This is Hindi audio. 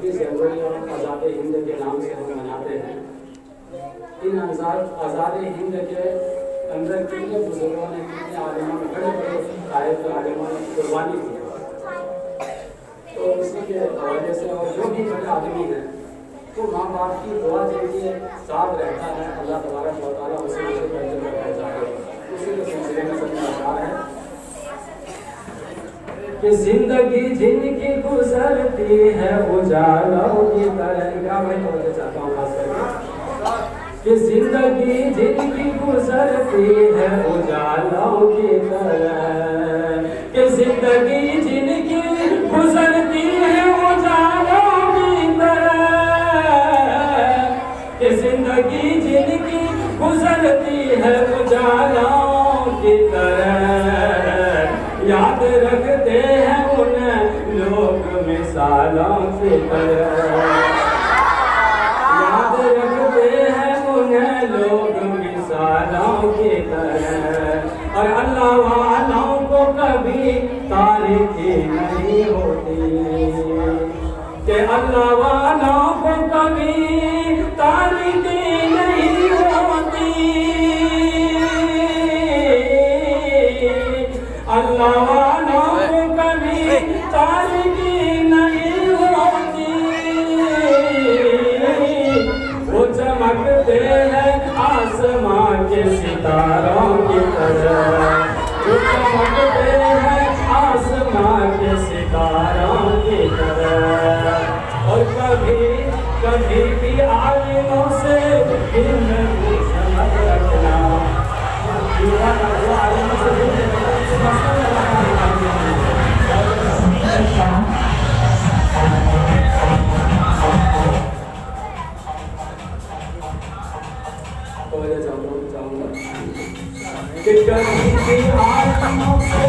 26 जनवरी और आज़ाद हिंद के नाम से हम मनाते हैं। इन आज़ाद हिंद के अंदर कितने बुजुर्गों ने, कितने आलिमों ने, बड़े बड़े कायद आलिमों ने कुर्बानी की। तो इसी के हवाले से और जो भी बड़े आदमी हैं तो माँ बाप की दुआ जिनके साथ रहता है, अल्लाह तबारक व तआला उसी के दर्जे में पहुँचा है। उसी के सिलसिले में सबका है कि जिंदगी जिनकी गुजरती है उजालों की तरह। क्या मैं बोलना चाहता हूँ खास करके कि जिंदगी जिनकी गुजरती है उजालों की तरह, कि जिंदगी जिनकी गुजरती है उजालों की तरह, कि जिंदगी जिनकी गुजरती है उजालों की तरह, याद रखते हैं उन्हें लोग मिसालों की तरह, याद रखते हैं उन्हें लोग मिसालों की तरह। और अल्लाह वालों को कभी तारीखी नहीं होती, कि अल्लाह वालों को कभी तारीखी नहीं होती, अल्लाह वालों को कभी तारीखी नहीं होती। वो चमकते हैं आसमां के सितारों की तरह, वो चमकते हैं आसमां के सितारों की तरह। और कभी भी आलिमों से समझ रखना, चाहूँगा कि कभी भी आलिमों से